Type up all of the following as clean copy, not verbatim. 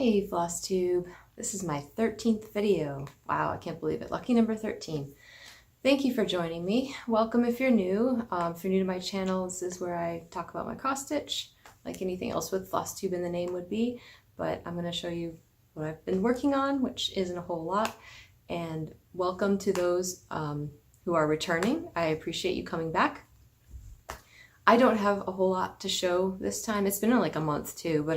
Hey FlossTube, this is my 13th video. Wow, I can't believe it. Lucky number 13. Thank you for joining me. Welcome if you're new. If you're new to my channel, this is where I talk about my cross stitch, like anything else with FlossTube in the name would be, but I'm going to show you what I've been working on, which isn't a whole lot, and welcome to those who are returning. I appreciate you coming back. I don't have a whole lot to show this time. It's been like a month too, but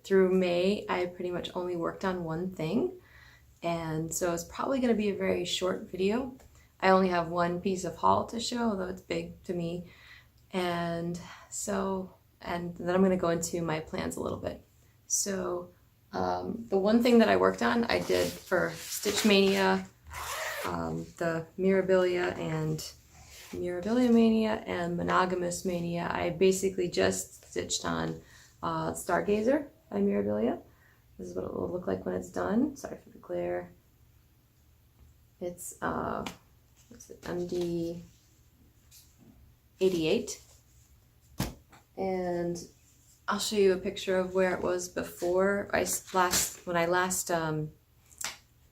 through May, I pretty much only worked on one thing, and so it's probably going to be a very short video. I only have one piece of haul to show, although it's big to me, and then I'm going to go into my plans a little bit. So the one thing that I worked on, I did for Stitch Mania, the Mirabilia Mania and Monogamous Mania. I basically just stitched on Stargazer by Mirabilia. This is what it will look like when it's done. Sorry for the glare. It's what's it, MD 88, and I'll show you a picture of where it was before when I last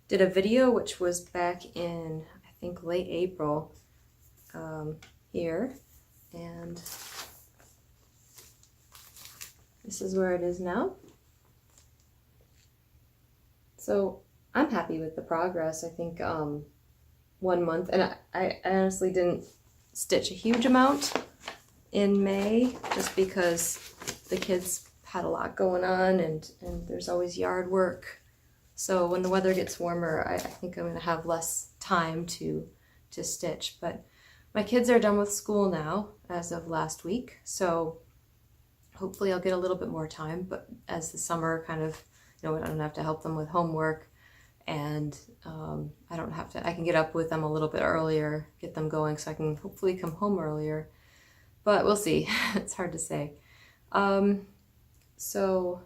did a video, which was back in I think late April here, and this is where it is now. So I'm happy with the progress. I think 1 month, and I honestly didn't stitch a huge amount in May just because the kids had a lot going on, and there's always yard work. So when the weather gets warmer, I think I'm going to have less time to stitch. But my kids are done with school now as of last week, so hopefully I'll get a little bit more time. But as the summer kind of, I don't have to help them with homework, and I can get up with them a little bit earlier, get them going, so I can hopefully come home earlier, but we'll see. It's hard to say. So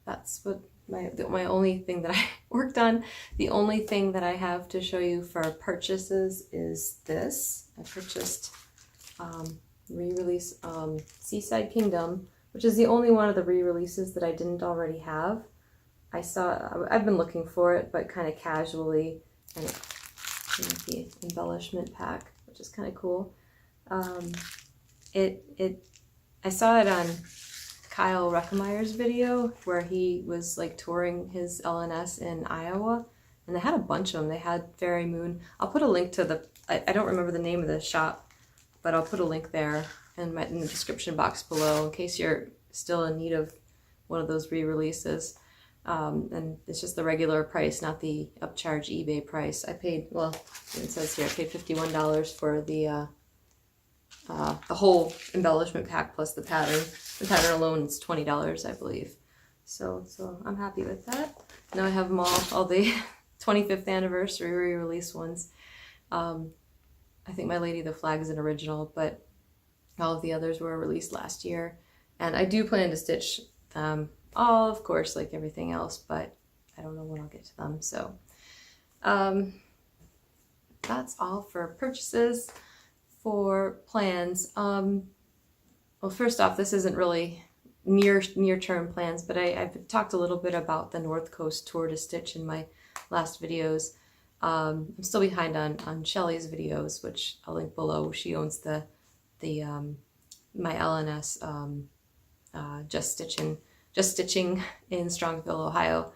that's what my only thing that I worked on. The only thing that I have to show you for purchases is this. I purchased re-release Seaside Kingdom, which is the only one of the re-releases that I didn't already have. I've been looking for it, but kind of casually, and the embellishment pack, which is kind of cool. I saw it on Kyle Reckermeyer's video where he was like touring his LNS in Iowa, and they had a bunch of them. They had Fairy Moon. I'll put a link to I don't remember the name of the shop, but I'll put a link there in the description box below in case you're still in need of one of those re-releases. And it's just the regular price, not the upcharge eBay price. I paid, well, it says here, I paid $51 for the whole embellishment pack plus the pattern. The pattern alone is $20, I believe. So I'm happy with that. Now I have them all the 25th anniversary re-release ones. I think My Lady the Flag is an original, but all of the others were released last year. And I do plan to stitch them all, of course, like everything else, but I don't know when I'll get to them. So that's all for purchases. For plans, well, first off, this isn't really near-term plans, but I've talked a little bit about the North Coast tour to stitch in my last videos. I'm still behind on Shelly's videos, which I'll link below. She owns my LNS Just Stitching in Strongsville, Ohio.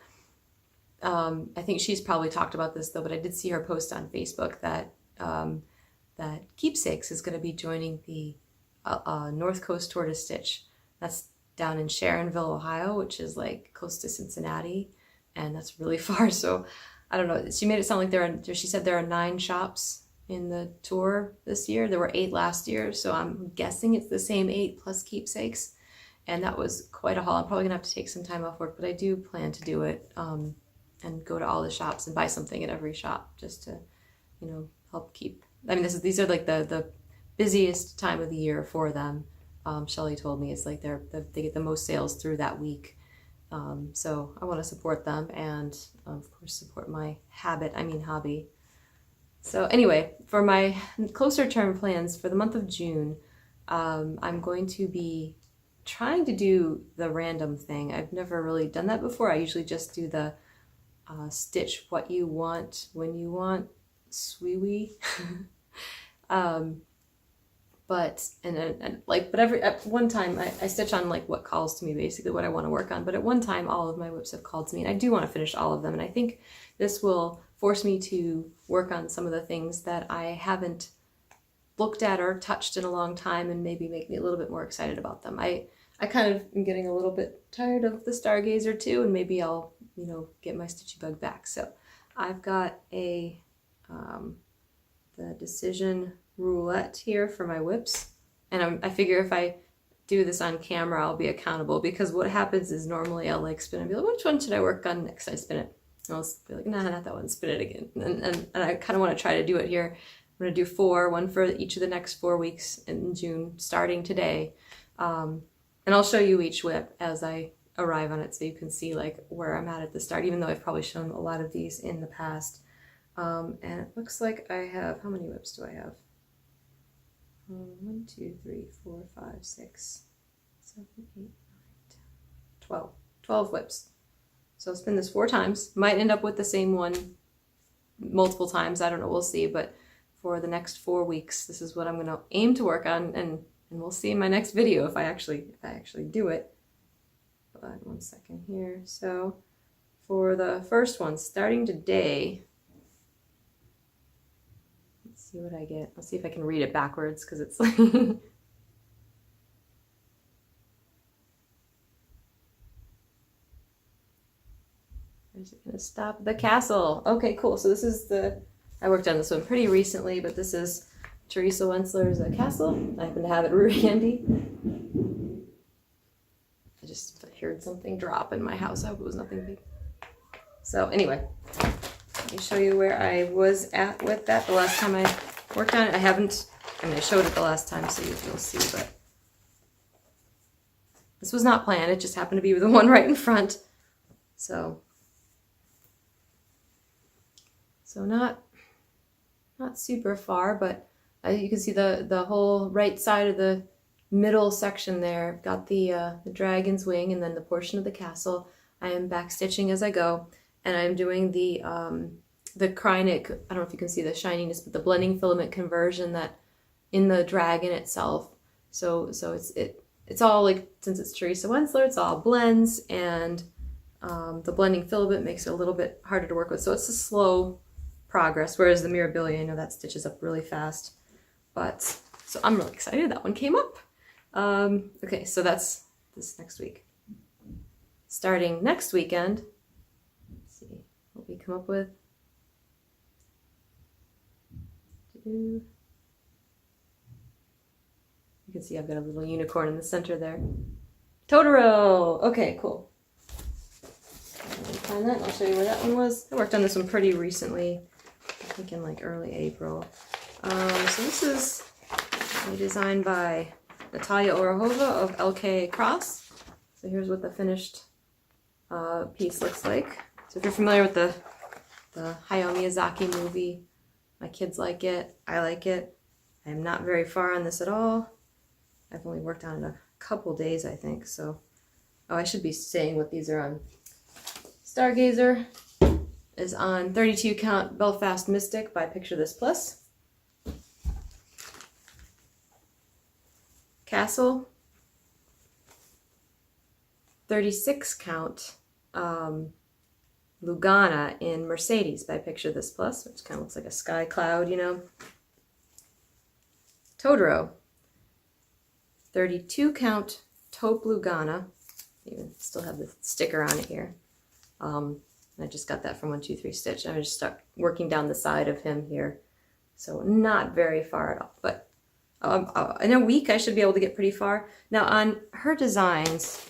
I think she's probably talked about this though, but I did see her post on Facebook that that Keepsakes is going to be joining the North Coast Tour to Stitch. That's down in Sharonville, Ohio, which is like close to Cincinnati, and that's really far. So I don't know. She made it sound like she said there are 9 shops in the tour this year. There were 8 last year, so I'm guessing it's the same 8 plus Keepsakes. And that was quite a haul. I'm probably gonna have to take some time off work, but I do plan to do it and go to all the shops and buy something at every shop just to, help keep. I mean, these are like the busiest time of the year for them. Shelly told me it's like they get the most sales through that week. So I want to support them and of course support my hobby. So anyway, for my closer term plans for the month of June, I'm going to be trying to do the random thing. I've never really done that before. I usually just do the stitch what you want when you want, sweewee. But at one time I stitch on like what calls to me, basically what I want to work on. But at one time all of my whips have called to me, and I do want to finish all of them. And I think this will force me to work on some of the things that I haven't looked at or touched in a long time, and maybe make me a little bit more excited about them. I kind of am getting a little bit tired of the Stargazer too, and maybe I'll, you know, get my stitchy bug back. So I've got the Decision Roulette here for my whips, and I figure if I do this on camera I'll be accountable, because what happens is normally I'll like spin and be like, which one should I work on next? I spin it and I'll be like, nah, not that one, spin it again, and I kind of want to try to do it here. I'm going to do 4, one for each of the next 4 weeks in June, starting today. And I'll show you each whip as I arrive on it, so you can see like where I'm at the start, even though I've probably shown a lot of these in the past. And it looks like I have, how many whips do I have? 1, 2, 3, 4, 5, 6, 7, 8, 9, 10, 12. 12 whips. So I'll spin this 4 times. Might end up with the same one multiple times. I don't know. We'll see. But for the next 4 weeks, this is what I'm going to aim to work on, and we'll see in my next video if I actually do it. But 1 second here. So for the first one, starting today, let's see what I get. Let's see if I can read it backwards, because it's like where's it gonna stop? The castle. Okay, cool. So this is I worked on this one pretty recently, but this is Teresa Wentzler's Castle. I happen to have it really handy. I just heard something drop in my house. I hope it was nothing big. So anyway, let me show you where I was at with that the last time I worked on it. I showed it the last time, so you'll see, but this was not planned. It just happened to be the one right in front. So not super far, but you can see the whole right side of the middle section there. I've got the dragon's wing and then the portion of the castle. I am back stitching as I go, and I'm doing the Krynic, I don't know if you can see the shininess, but the blending filament conversion that in the dragon itself. So it's all like, since it's Teresa Wentzler, it's all blends, and the blending filament makes it a little bit harder to work with. So it's a slow progress, whereas the Mirabilia, I know that stitches up really fast. But so I'm really excited that one came up. Okay, so that's this next week. Starting next weekend, let's see what we come up with. You can see I've got a little unicorn in the center there. Totoro! Okay, cool. Find that and I'll show you where that one was. I worked on this one pretty recently, I think in like early April. So this is a design by Natalia Orahova of LK Cross. So here's what the finished piece looks like. So if you're familiar with the Hayao Miyazaki movie, my kids like it, I like it. I am not very far on this at all. I've only worked on it a couple days, I think. So, oh, I should be saying what these are on. Stargazer is on 32 count Belfast Mystic by Picture This Plus. Castle, 36 count Lugana in Mercedes by Picture This Plus, which kind of looks like a sky cloud, you know. Totoro, 32 count taupe Lugana. Even still have the sticker on it here. I just got that from 123 Stitch. I'm just stuck working down the side of him here, so not very far at all. But in a week I should be able to get pretty far. Now on her designs,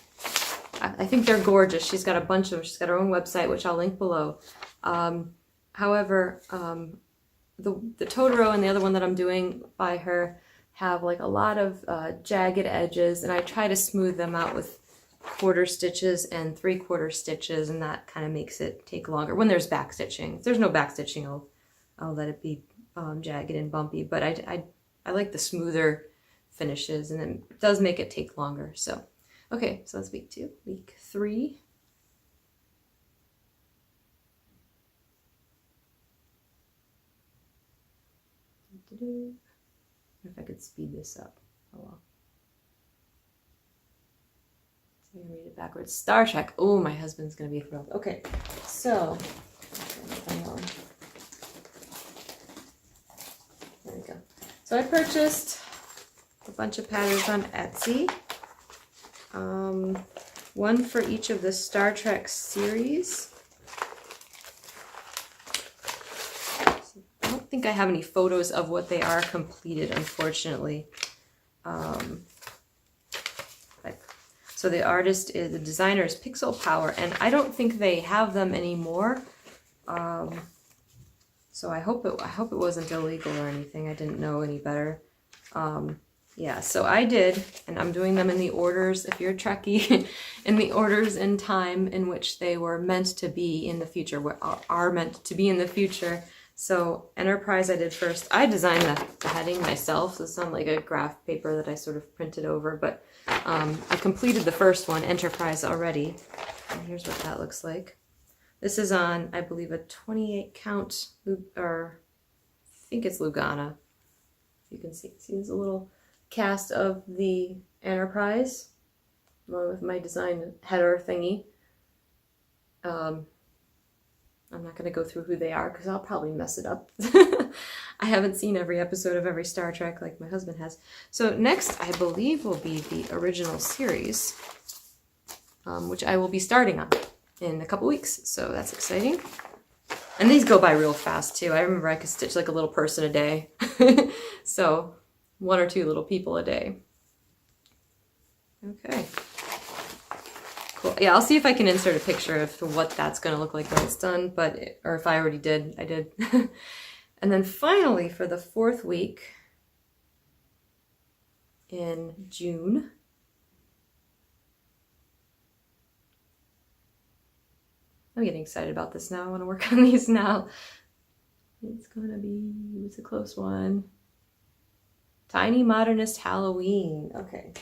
I think they're gorgeous. She's got a bunch of them. She's got her own website, which I'll link below. However, the Totoro and the other one that I'm doing by her have like a lot of jagged edges, and I try to smooth them out with 1/4 stitches and 3/4 stitches, and that kind of makes it take longer when there's back stitching. If there's no back stitching, I'll let it be jagged and bumpy, but I like the smoother finishes, and it does make it take longer. So Okay, so that's week 2. Week 3. I wonder if I could speed this up. Oh well. So I'm gonna read it backwards. Star Trek. Oh, my husband's gonna be thrilled. Okay, so there we go. So I purchased a bunch of patterns on Etsy. One for each of the Star Trek series. I don't think I have any photos of what they are completed, unfortunately. So the artist is, the designer is Pixel Power, and I don't think they have them anymore. So I hope it wasn't illegal or anything. I didn't know any better. Yeah, so I did, and I'm doing them in the orders, if you're a Trekkie, in the orders in time in which they were meant to be in the future, are meant to be in the future. So Enterprise I did first. I designed the heading myself, so it's not like a graph paper that I sort of printed over, but I completed the first one, Enterprise, already. And here's what that looks like. This is on, I believe, a 28 count, or I think it's Lugana. If you can see there's a little cast of the Enterprise, along with my design header thingy. I'm not going to go through who they are because I'll probably mess it up. I haven't seen every episode of every Star Trek like my husband has. So next, I believe, will be the original series, which I will be starting on in a couple weeks. So that's exciting. And these go by real fast too. I remember I could stitch like a little person a day. So 1 or 2 little people a day. Okay. Cool. Yeah, I'll see if I can insert a picture of what that's going to look like when it's done, or if I already did, I did. And then finally, for the 4th week in June, I'm getting excited about this now. I want to work on these now. It's a close one. Tiny Modernist Halloween. Okay,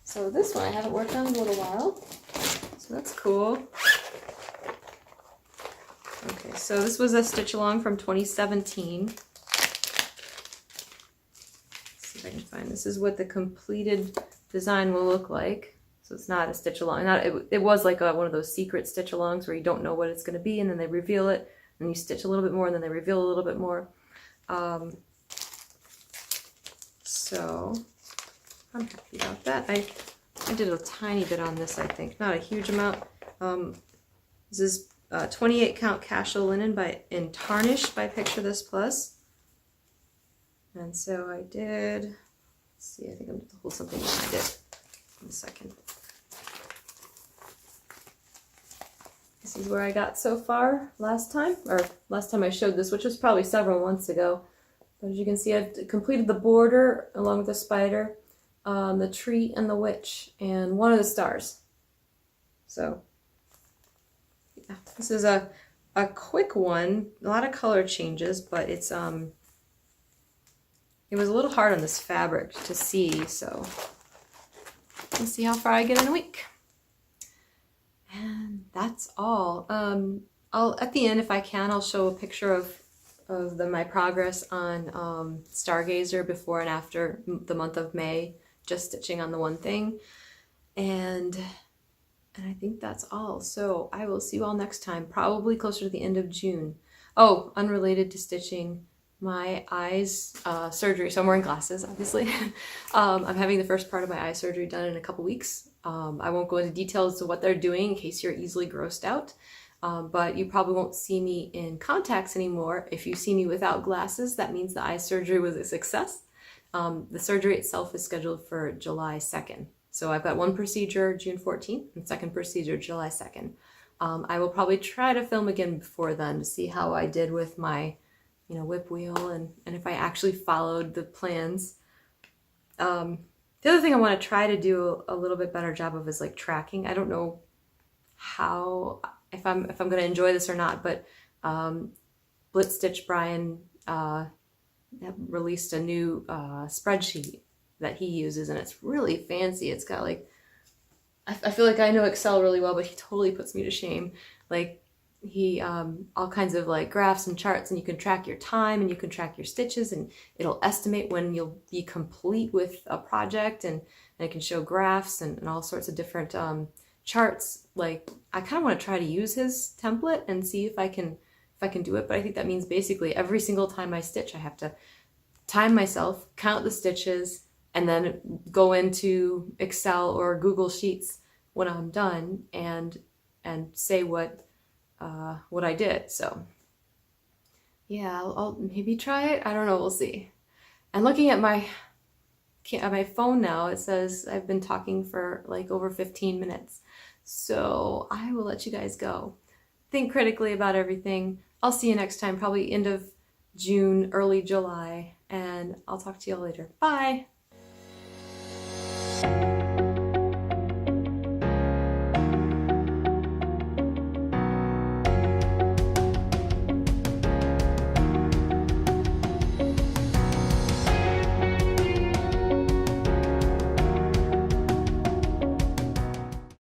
so this one I haven't worked on in a little while. So that's cool. Okay, so this was a stitch along from 2017. Let's see if I can find. This is what the completed design will look like. So it's not a stitch along. It was like one of those secret stitch alongs where you don't know what it's going to be, and then they reveal it, and you stitch a little bit more, and then they reveal a little bit more. So I'm happy about that. I did a tiny bit on this, I think, not a huge amount. This is 28 count casual linen in Tarnish by Picture This Plus. And so I did, let's see, I think I'm going to hold something behind it in a second. This is where I got so far last time I showed this, which was probably several months ago. But as you can see, I've completed the border along with the spider, the tree and the witch, and one of the stars. So yeah, this is a quick one, a lot of color changes, but it's it was a little hard on this fabric to see, so we'll see how far I get in a week. And that's all. I'll at the end, if I can, I'll show a picture of my progress on Stargazer before and after the month of May, just stitching on the one thing. And I think that's all. So I will see you all next time, probably closer to the end of June. Oh, unrelated to stitching, my eyes surgery. So I'm wearing glasses, obviously. I'm having the first part of my eye surgery done in a couple weeks. I won't go into details of what they're doing in case you're easily grossed out. But you probably won't see me in contacts anymore. If you see me without glasses, that means the eye surgery was a success. The surgery itself is scheduled for July 2nd. So I've got one procedure June 14th and second procedure July 2nd. I will probably try to film again before then to see how I did with my, whip wheel and if I actually followed the plans. The other thing I want to try to do a little bit better job of is like tracking. I don't know how, if I'm going to enjoy this or not, but Blitz Stitch Brian released a new spreadsheet that he uses, and it's really fancy. It's got like I feel like I know Excel really well, but he totally puts me to shame. Like he, all kinds of like graphs and charts, and you can track your time and you can track your stitches, and it'll estimate when you'll be complete with a project, and it can show graphs and all sorts of different charts. Like I kind of want to try to use his template and see if I can do it, but I think that means basically every single time I stitch, I have to time myself, count the stitches, and then go into Excel or Google Sheets when I'm done and say what I did. So yeah, I'll maybe try it. I don't know. We'll see. And looking at my phone now, it says I've been talking for like over 15 minutes. So I will let you guys go. Think critically about everything. I'll see you next time, probably end of June, early July, and I'll talk to you all later. Bye!